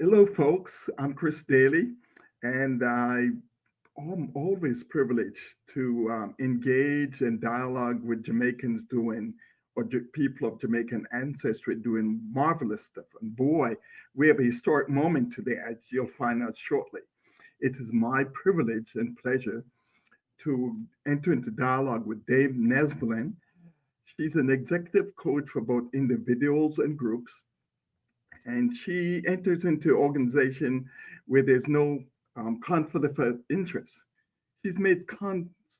Hello, folks. I'm Chris Daly, and I'm always privileged to engage in dialogue with Jamaicans doing, or people of Jamaican ancestry doing marvelous stuff. And boy, we have a historic moment today, as you'll find out shortly. It is my privilege and pleasure to enter into dialogue with Dave Neslyn. She's an executive coach for both individuals and groups, and she enters into organization where there's no conflict of interest. She's made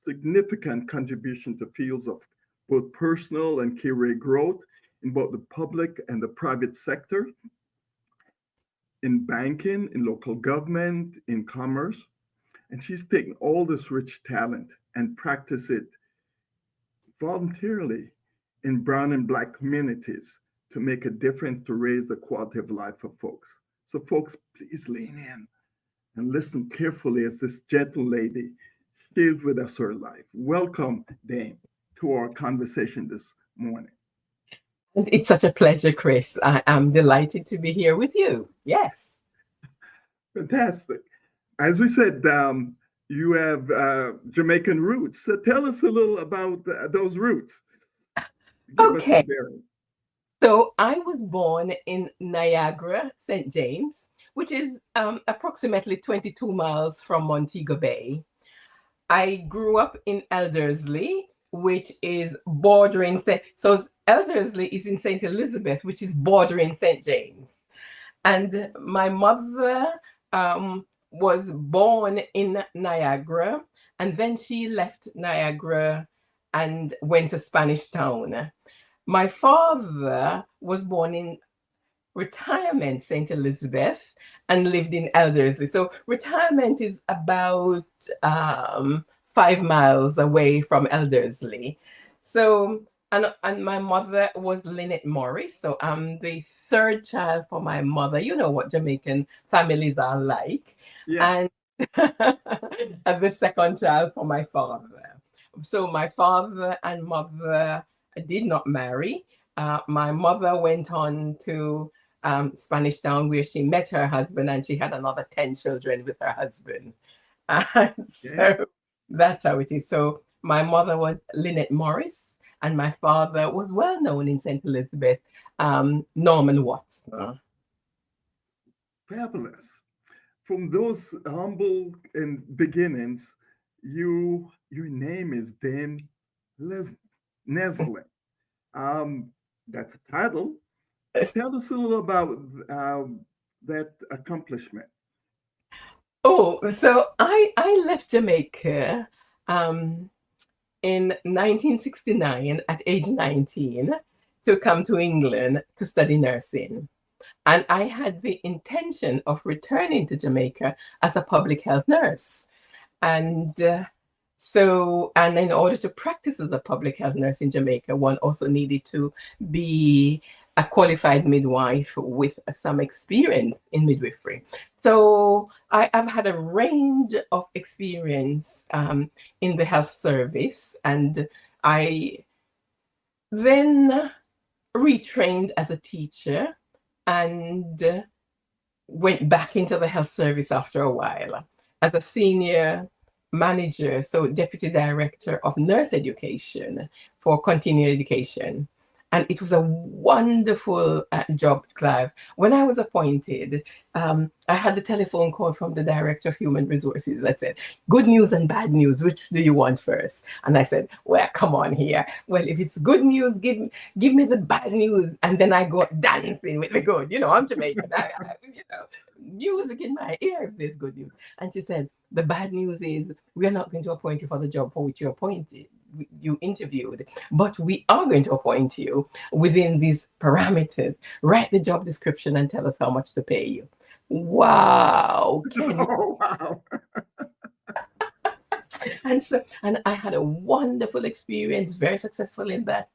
significant contribution to fields of both personal and career growth in both the public and the private sector, in banking, in local government, in commerce. And she's taken all this rich talent and practice it voluntarily in brown and black communities to make a difference to raise the quality of life of folks. So, folks, please lean in and listen carefully as this gentle lady shares with us her life. Welcome, Dame, to our conversation this morning. It's such a pleasure, Chris. I am delighted to be here with you. Yes. Fantastic. As we said, you have Jamaican roots. So tell us a little about those roots. Give us some Okay. bearing. So I was born in Niagara, St. James, which is approximately 22 miles from Montego Bay. I grew up in Elderslie, which is bordering. So Elderslie is in St. Elizabeth, which is bordering St. James. And my mother was born in Niagara, and then she left Niagara and went to Spanish Town. My father was born in Retirement, St. Elizabeth, and lived in Elderslie. So Retirement is about 5 miles away from Elderslie. So, and my mother was Lynette Morris. So I'm the third child for my mother. You know what Jamaican families are like. Yeah. And, and the second child for my father. So my father and mother did not marry. My mother went on to Spanish Town, where she met her husband, and she had another 10 children with her husband. And Yeah. so that's how it is. So my mother was Lynette Morris, and my father was well known in St. Elizabeth, Norman Watts. Fabulous. From those humble and beginnings, your name is Dame Les Neslyn. That's a title. Tell us a little about that accomplishment. Oh, so I left Jamaica in 1969 at age 19 to come to England to study nursing. And I had the intention of returning to Jamaica as a public health nurse. And and in order to practice as a public health nurse in Jamaica, one also needed to be a qualified midwife with some experience in midwifery. So I've had a range of experience in the health service, and I then retrained as a teacher and went back into the health service after a while as a senior manager, so deputy director of nurse education for continuing education. And it was a wonderful job, Clive. When I was appointed, I had the telephone call from the director of human resources that said, "Good news and bad news, which do you want first?" And I said, "Well, come on here. Well, if it's good news, give me the bad news." And then I go dancing with the good. You know, I'm Jamaican. Music in my ear if there's good news. And she said, "The bad news is we are not going to appoint you for the job for which you interviewed, but we are going to appoint you within these parameters. Write the job description and tell us how much to pay you." Wow. Oh, wow. And I had a wonderful experience, very successful in that.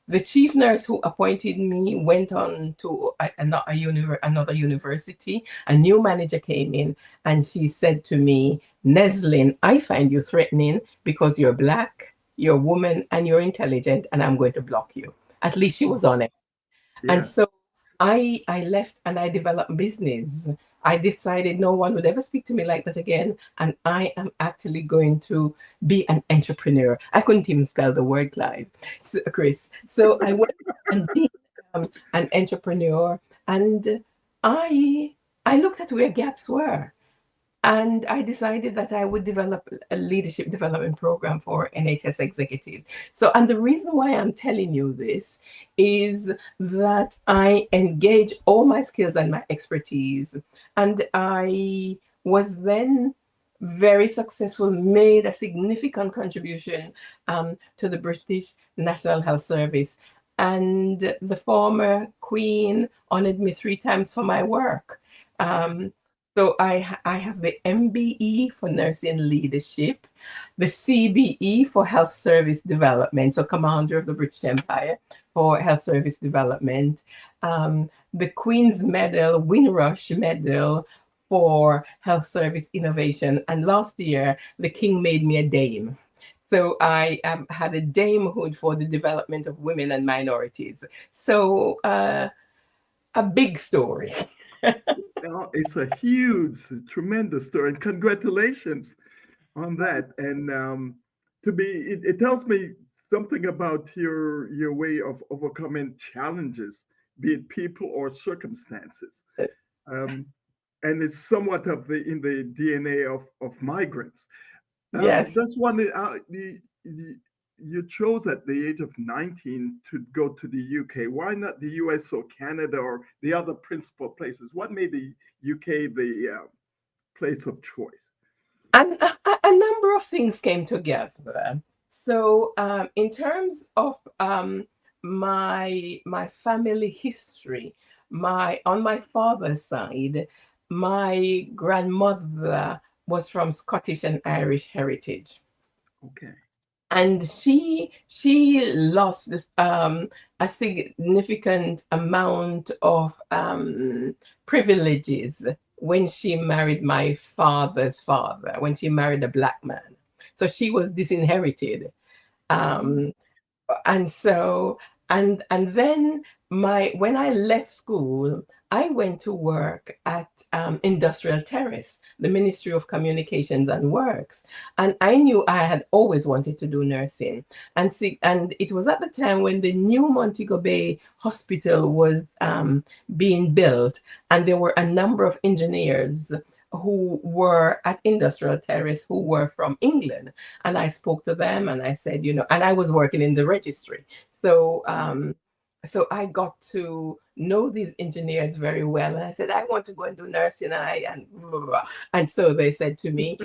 The chief nurse who appointed me went on to another university. A new manager came in, and she said to me, "Neslyn, I find you threatening because you're Black, you're a woman, and you're intelligent, and I'm going to block you." At least she was Oh, honest. And yeah. so I left and I developed business. I decided no one would ever speak to me like that again, and I am actually going to be an entrepreneur. I couldn't even spell the word, Clive, so, Chris. So I went and be an entrepreneur, and I I looked at where gaps were. And I decided that I would develop a leadership development program for NHS executive. So, and the reason why I'm telling you this is that I engage all my skills and my expertise. And I was then very successful, made a significant contribution to the British National Health Service. And the former Queen honored me 3 times for my work. Um, so I have the MBE for nursing leadership, the CBE for health service development, so Commander of the British Empire for health service development, the Queen's Medal, Windrush Medal for health service innovation, and last year the King made me a dame. So I had a damehood for the development of women and minorities. So a big story. Well, it's a huge, tremendous story, and congratulations on that. And it tells me something about your way of overcoming challenges, be it people or circumstances. Um, and it's somewhat of the in the DNA of migrants. Yes. That's one. You chose at the age of 19 to go to the UK. Why not the US or Canada or the other principal places? What made the UK the place of choice? And a number of things came together. So, in terms of my family history, my on my father's side, my grandmother was from Scottish and Irish heritage, Okay. and she lost this a significant amount of privileges when she married my father's father, when she married a black man. So she was disinherited. Mm. Um, and so and then my when I left school, I went to work at Industrial Terrace, the Ministry of Communications and Works, and I knew I had always wanted to do nursing. And see, and it was at the time when the new Montego Bay Hospital was being built, and there were a number of engineers who were at Industrial Terrace who were from England. And I spoke to them and I said, and I was working in the registry. So so I got to know these engineers very well. And I said, I want to go and do nursing. And blah, blah, blah. And so they said to me,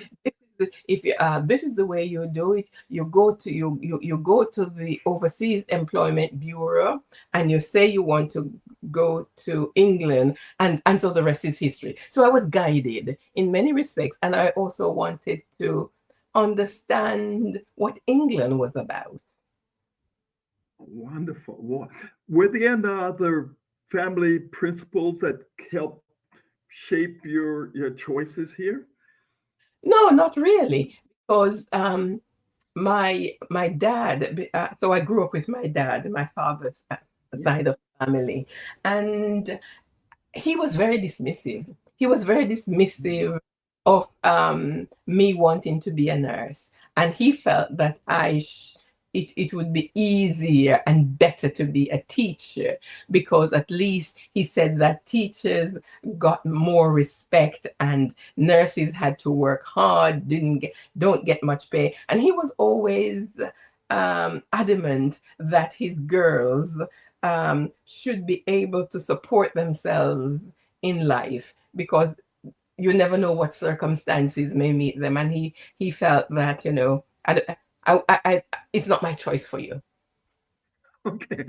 if you, this is the way you do it, you go to the Overseas Employment Bureau and you say you want to go to England, and so the rest is history. So I was guided in many respects, and I also wanted to understand what England was about. Wonderful. Were there any other family principles that helped shape your choices here? No, not really, because my dad. So I grew up with my dad, my father's Yeah. side of the family, and he was very dismissive. He was very Mm. dismissive of me wanting to be a nurse, and he felt that it would be easier and better to be a teacher because at least he said that teachers got more respect and nurses had to work hard, don't get much pay, and he was always adamant that his girls should be able to support themselves in life because you never know what circumstances may meet them. And he felt that I it's not my choice for you. Okay.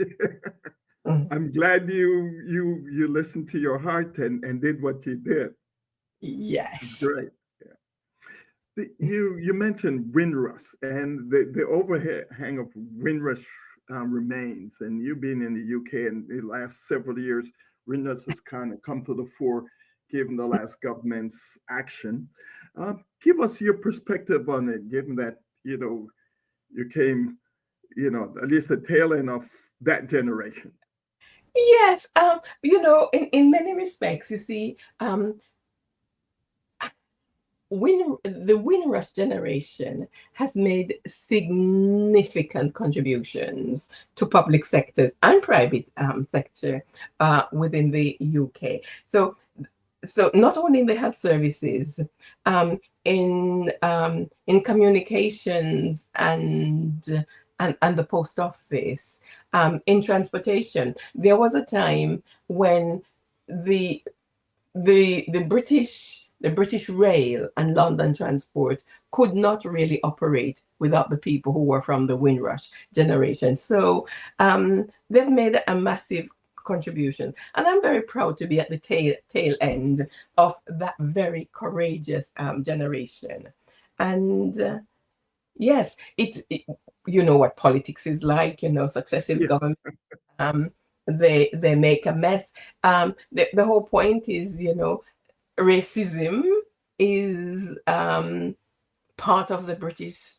Mm. I'm glad you listened to your heart and did what you did. This is Yes. great. Yeah. You mentioned Windrush and the overhang of Windrush remains, and you being in the UK in the last several years, Windrush has kind of come to the fore given the last government's action. Give us your perspective on it, given that you came at least the tail end of that generation. Yes, in many respects, you see, the Windrush generation has made significant contributions to public sector and private sector within the UK. So not only in the health services, um, in communications and the post office, in transportation. There was a time when the the British Rail and London Transport could not really operate without the people who were from the Windrush generation. So they've made a massive contribution, and I'm very proud to be at the tail end of that very courageous generation. And yes, you know what politics is like. Successive Yeah. government, they make a mess. The whole point is, racism is part of the British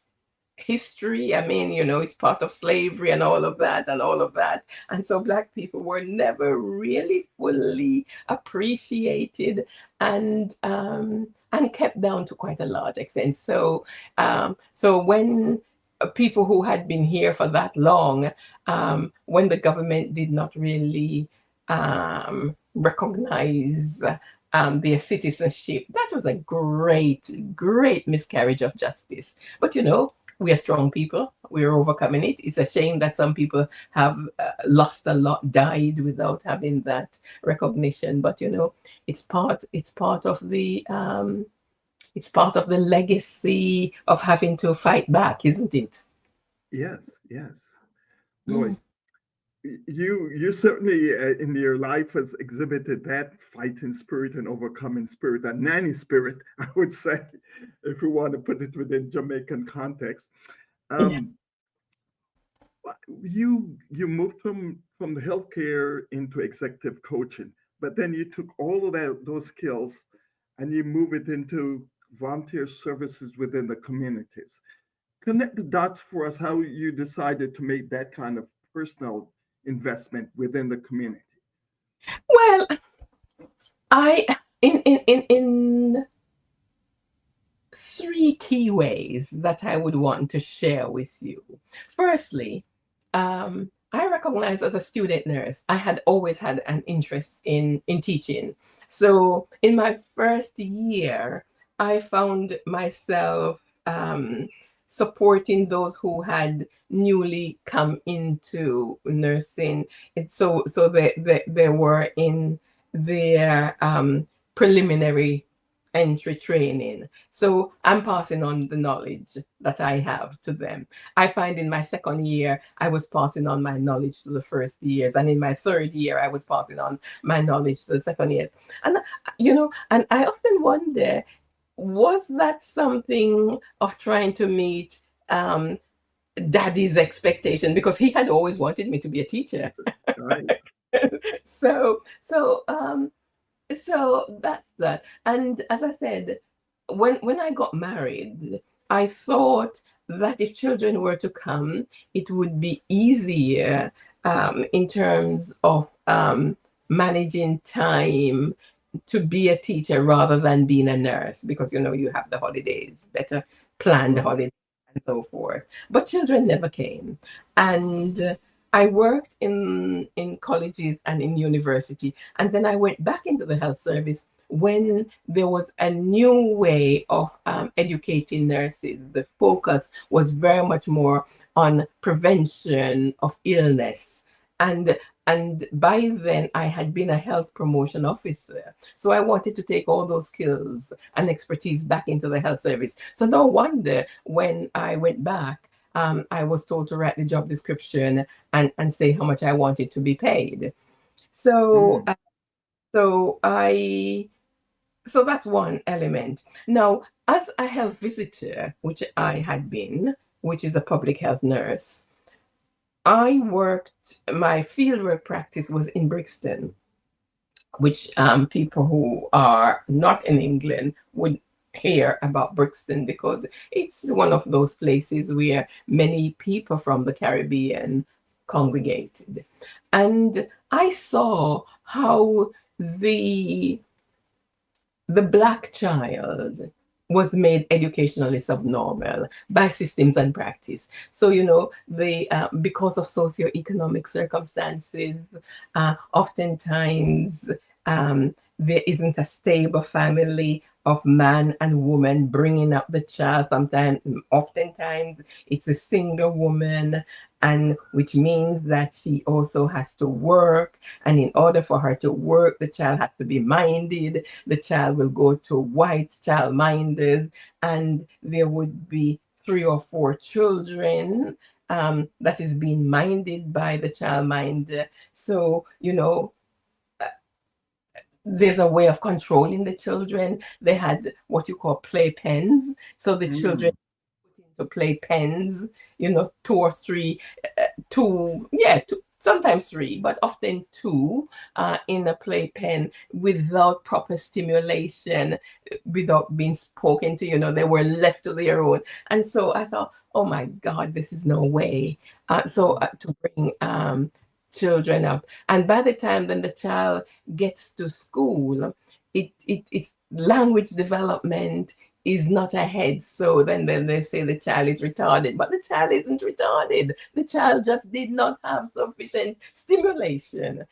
history. I mean, it's part of slavery and all of that and all of that. And so Black people were never really fully appreciated and kept down to quite a large extent. So when people who had been here for that long, when the government did not really recognize their citizenship, that was a great miscarriage of justice. But we are strong people. We're overcoming it. It's a shame that some people have lost a lot, died without having that recognition. But it's part of the legacy of having to fight back, isn't it? Yes, yes. Boy, Mm. you certainly in your life has exhibited that fighting spirit and overcoming spirit, that nanny spirit, I would say, if we want to put it within Jamaican context. Yeah. Um, you moved from the healthcare into executive coaching, but then you took all of those skills and you move it into volunteer services within the communities. Connect the dots for us how you decided to make that kind of personal investment within the community. Well, I in three key ways that I would want to share with you. Firstly, I recognize as a student nurse, I had always had an interest in teaching. So in my first year, I found myself supporting those who had newly come into nursing. They were in their preliminary entry training. So I'm passing on the knowledge that I have to them. I find in my second year, I was passing on my knowledge to the first years. And in my third year, I was passing on my knowledge to the second years. And I often wonder, was that something of trying to meet daddy's expectation? Because he had always wanted me to be a teacher. Right. so, so, um, so that's that. And as I said, when I got married, I thought that if children were to come, it would be easier in terms of managing time to be a teacher rather than being a nurse, because you have the holidays, better plan the Right. holidays and so forth. But children never came. And I worked in colleges and in university, and then I went back into the health service when there was a new way of educating nurses. The focus was very much more on prevention of illness. And by then I had been a health promotion officer. So I wanted to take all those skills and expertise back into the health service. So no wonder when I went back, I was told to write the job description and say how much I wanted to be paid. So, Mm. so I, so that's one element. Now, as a health visitor, which I had been, which is a public health nurse, my fieldwork practice was in Brixton, which people who are not in England would hear about Brixton because it's one of those places where many people from the Caribbean congregated. And I saw how the Black child was made educationally subnormal by systems and practice. So, because of socioeconomic circumstances, oftentimes there isn't a stable family of man and woman bringing up the child. Oftentimes it's a single woman, and which means that she also has to work. And in order for her to work, the child has to be minded. The child will go to white child minders, and there would be 3 or 4 children that is being minded by the child minder. So, there's a way of controlling the children. They had what you call play pens. So the children put into play pens, 2 or 3, sometimes 3, but often 2 in a playpen without proper stimulation, without being spoken to, they were left to their own. And so I thought, oh my God, this is no way. To bring children up. And by the time then the child gets to school, it's language development is not ahead. So then they say the child is retarded, but the child isn't retarded. The child just did not have sufficient stimulation.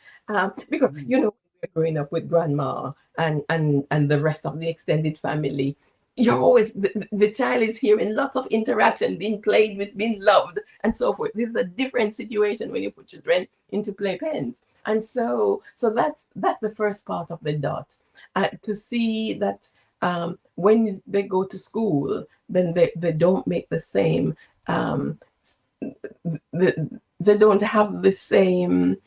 Because, we're growing up with grandma and the rest of the extended family, you're always, the child is hearing lots of interaction, being played with, being loved, and so forth. This is a different situation when you put children into playpens. And so that's the first part of the dot. To see that when they go to school, then they don't make the same, they don't have the same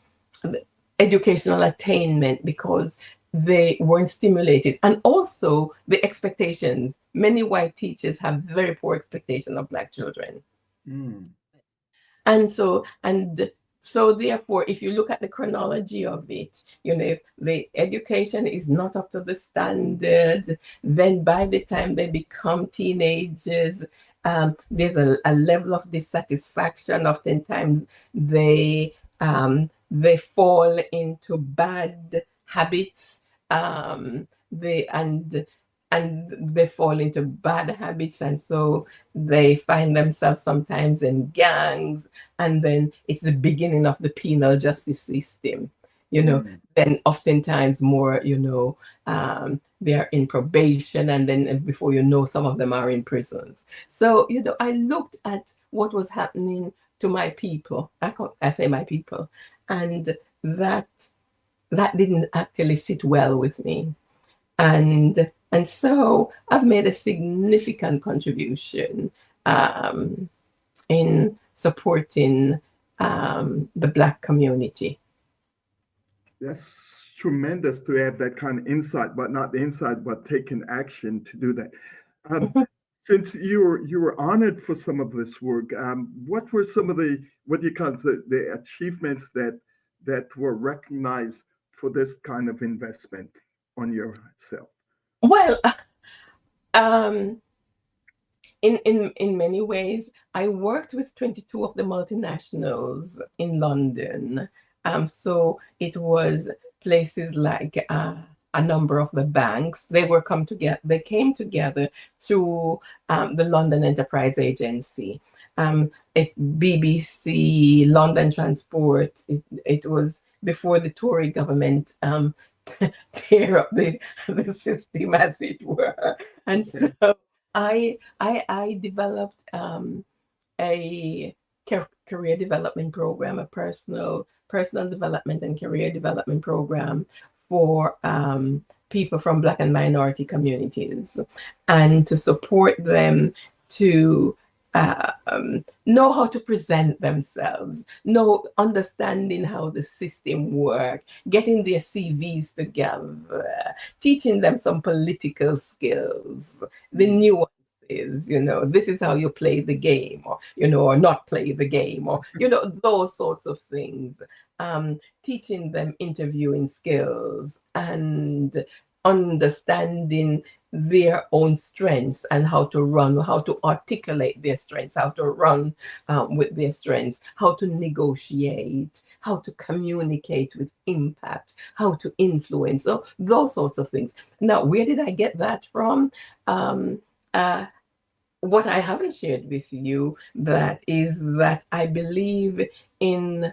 educational attainment because they weren't stimulated. And also the expectations. Many white teachers have very poor expectations of Black children. And so therefore, if you look at the chronology of it, if the education is not up to the standard, then by the time they become teenagers, there's a level of dissatisfaction. Oftentimes they fall into bad habits. They fall into bad habits, and so they find themselves sometimes in gangs, and then it's the beginning of the penal justice system. Then oftentimes more, they're in probation, and then before some of them are in prisons. So, I looked at what was happening to my people. I say my people, and that didn't actually sit well with me. And so I've made a significant contribution in supporting the Black community. That's tremendous to have that kind of insight, but not the insight, but taking action to do that. Since you were honored for some of this work, what were some of the, what do you call it, the achievements that were recognized for this kind of investment on yourself? Well, in many ways, I worked with 22 of the multinationals in London. So it was places like a number of the banks. They came together through the London Enterprise Agency, BBC, London Transport. It was before the Tory government tear up the system, as it were. And so I developed a career development program, a personal development and career development program for people from Black and minority communities, and to support them to know how to present themselves, understanding how the system works, getting their CVs together, teaching them some political skills, the nuances, this is how you play the game, or not play the game, or, those sorts of things. Teaching them interviewing skills and understanding their own strengths and how to run, how to articulate their strengths, how to run with their strengths, how to negotiate, how to communicate with impact, how to influence, so those sorts of things. Now, where did I get that from? What I haven't shared with you that is that I believe in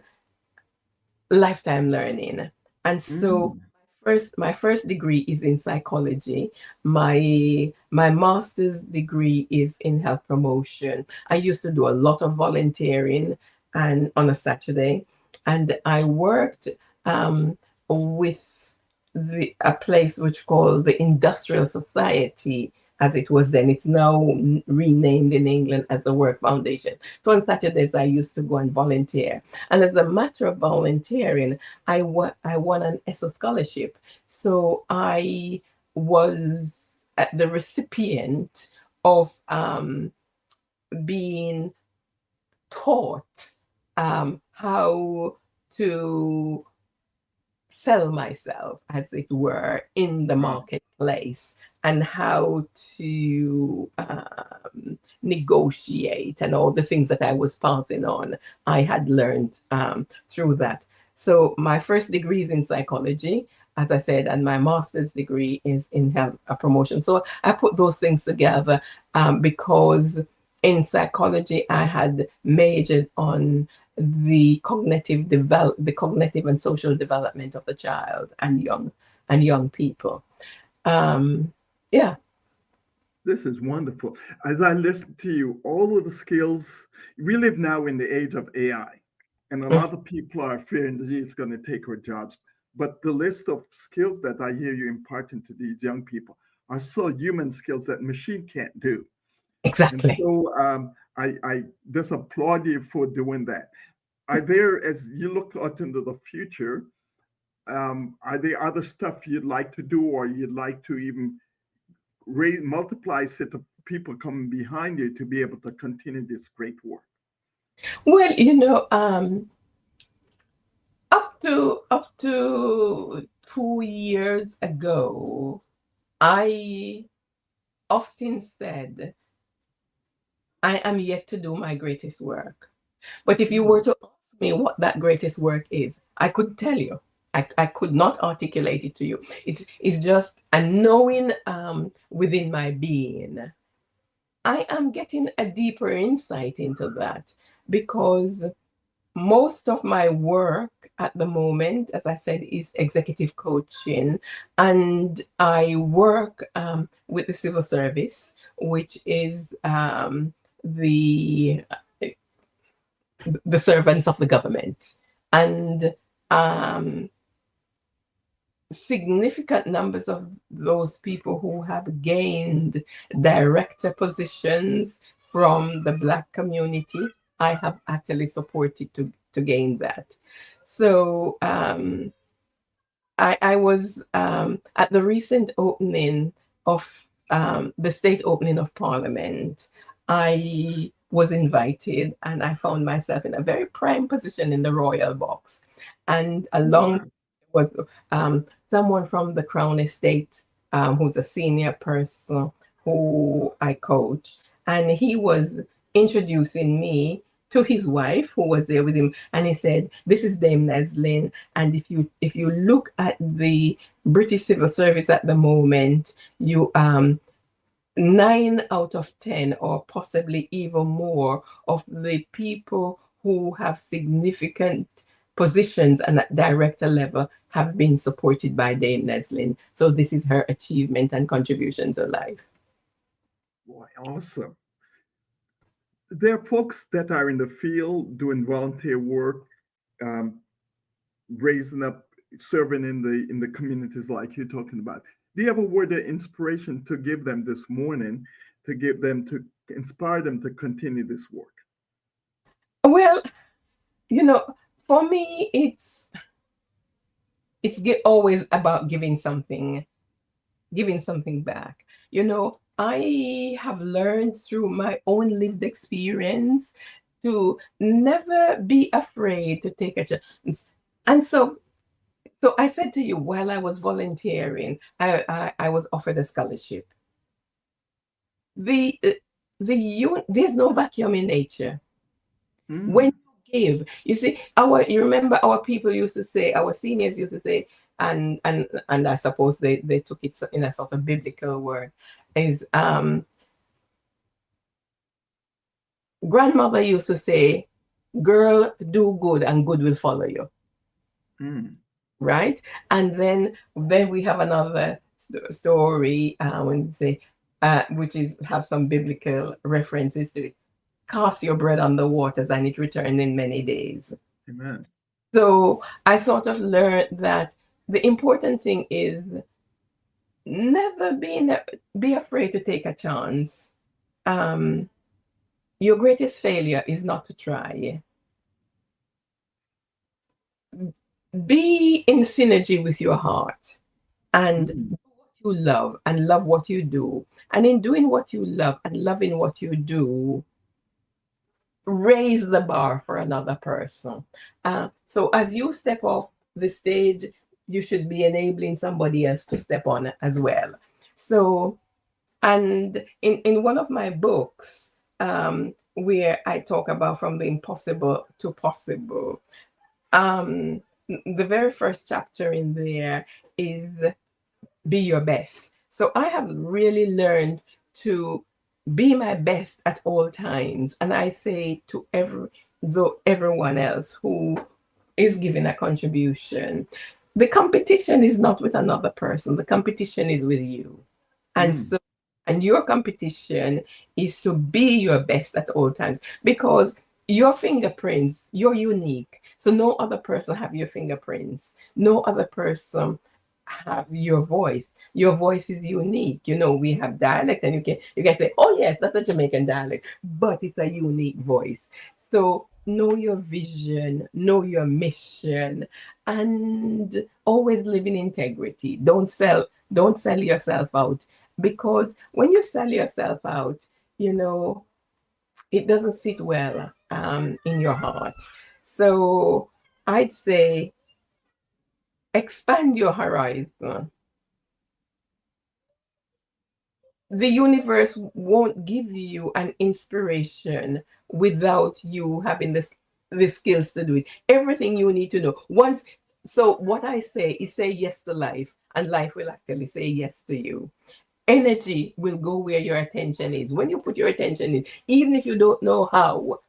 lifetime learning. And so my first degree is in psychology. My master's degree is in health promotion. I used to do a lot of volunteering and on a Saturday, and I worked with a place which called the Industrial Society, as it was then. It's now renamed in England as the Work Foundation. So on Saturdays, I used to go and volunteer. And as a matter of volunteering, I won an ESSA scholarship. So I was the recipient of being taught how to sell myself, as it were, in the marketplace, and how to negotiate, and all the things that I was passing on, I had learned through that. So my first degree is in psychology, as I said, and my master's degree is in health promotion. So I put those things together because in psychology, I had majored on the cognitive and social development of the child and young people. Yeah. This is wonderful. As I listen to you, all of the skills, we live now in the age of AI, and a lot of people are fearing that it's going to take our jobs. But the list of skills that I hear you imparting to these young people are so human skills that machine can't do. Exactly. And so I just applaud you for doing that. Are there, as you look out into the future, are there other stuff you'd like to do, or you'd like to even multiply set of people coming behind you to be able to continue this great work? Well, up to 2 years ago, I often said, I am yet to do my greatest work. But if you were to ask me what that greatest work is, I couldn't tell you. I could not articulate it to you. It's just a knowing within my being. I am getting a deeper insight into that, because most of my work at the moment, as I said, is executive coaching, and I work with the civil service, which is the servants of the government, and significant numbers of those people who have gained director positions from the Black community, I have actually supported to gain that. So I was at the recent opening of the state opening of Parliament. I was invited, and I found myself in a very prime position in the royal box, and along was someone from the Crown Estate, who's a senior person who I coach, and he was introducing me to his wife, who was there with him, and he said, "This is Dame Neslyn, and if you look at the British civil service at the moment, you 9 out of 10, or possibly even more, of the people who have significant positions and at director level have been supported by Dame Neslyn. So this is her achievement and contribution to life." Boy, awesome. There are folks that are in the field doing volunteer work, raising up, serving in the communities like you're talking about. Do you have a word of inspiration to give them this morning, to inspire them to continue this work? Well, for me, it's always about giving something back. I have learned through my own lived experience to never be afraid to take a chance. And so So I said to you, while I was volunteering, I was offered a scholarship. The there's no vacuum in nature. When you give, you see, you remember our people used to say, our seniors used to say, and I suppose they took it in a sort of biblical word, is grandmother used to say, girl, do good and good will follow you. Right? And then we have another story when you say, which is have some biblical references to it. Cast your bread on the waters and it returned in many days. Amen. So I sort of learned that the important thing is never be afraid to take a chance. Your greatest failure is not to try. Be in synergy with your heart and do what you love and love what you do. And in doing what you love and loving what you do, raise the bar for another person. So as you step off the stage, you should be enabling somebody else to step on as well. So, and in one of my books, where I talk about from the impossible to possible, the very first chapter in there is be your best. So I have really learned to be my best at all times. And I say to everyone else who is giving a contribution, the competition is not with another person. The competition is with you. And so, and your competition is to be your best at all times, because your fingerprints, you're unique. So no other person have your fingerprints. No other person have your voice. Your voice is unique. You know, we have dialect, and you can say, oh yes, that's a Jamaican dialect, but it's a unique voice. So know your vision, know your mission, and always live in integrity. Don't sell yourself out, because when you sell yourself out, you know, it doesn't sit well in your heart. So I'd say expand your horizon. The universe won't give you an inspiration without you having the skills to do it. Everything you need to know. So what I say is say yes to life, and life will actually say yes to you. Energy will go where your attention is. When you put your attention in, even if you don't know how,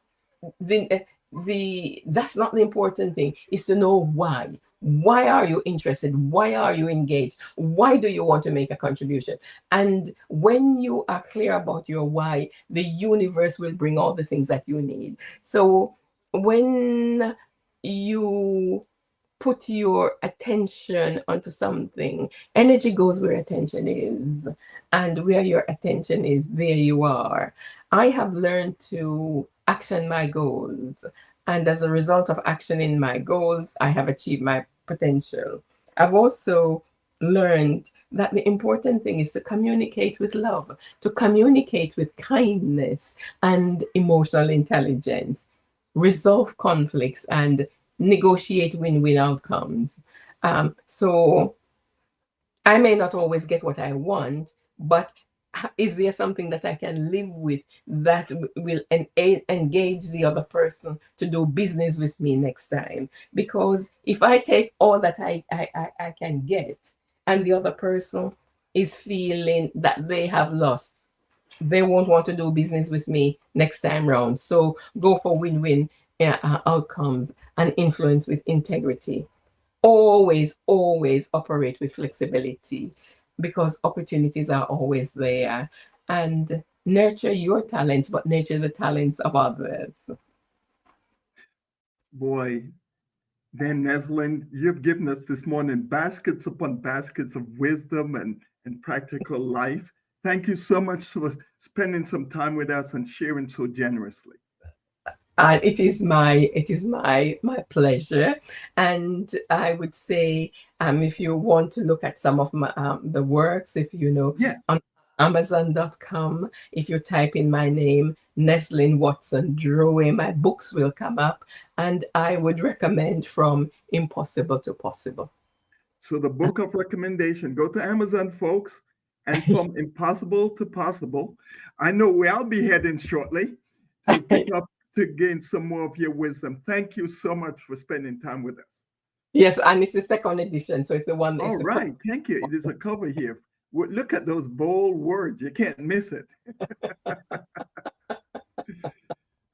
that's not the important thing. Is to know why. Why are you interested? Why are you engaged? Why do you want to make a contribution? And when you are clear about your why, the universe will bring all the things that you need. So when you put your attention onto something, energy goes where attention is. And where your attention is, there you are. I have learned to action my goals. And as a result of actioning my goals, I have achieved my potential. I've also learned that the important thing is to communicate with love, to communicate with kindness and emotional intelligence, resolve conflicts, and negotiate win-win outcomes. So I may not always get what I want, but is there something that I can live with that will engage the other person to do business with me next time? Because if I take all that I can get, and the other person is feeling that they have lost, they won't want to do business with me next time round. So go for win-win outcomes and influence with integrity. Always operate with flexibility, because opportunities are always there. And nurture your talents, but nurture the talents of others. Boy, then Neslyn, you've given us this morning baskets upon baskets of wisdom and practical life. Thank you so much for spending some time with us and sharing so generously. And it is my pleasure. And I would say, if you want to look at some of my the works, if you know, yes, on Amazon.com, if you type in my name, Neslyn Watson Drouet, my books will come up, and I would recommend From Impossible to Possible. So the book of recommendation, go to Amazon, folks, and From Impossible to Possible. I know where I'll be heading shortly to pick up, to gain some more of your wisdom. Thank you so much for spending time with us. Yes, and it's the second edition, so it's the one. All right, thank you. It is a cover here. Look at those bold words. You can't miss it.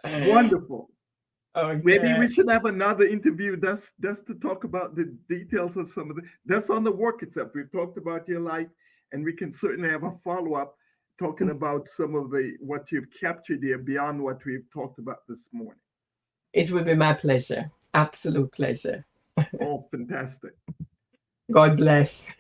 Wonderful. Okay. Maybe we should have another interview just to talk about the details of some of the, that's on the work itself. We've talked about your life, and we can certainly have a follow-up talking about some of the what you've captured here beyond what we've talked about this morning. It would be my pleasure. Absolute pleasure. Oh, fantastic. God bless.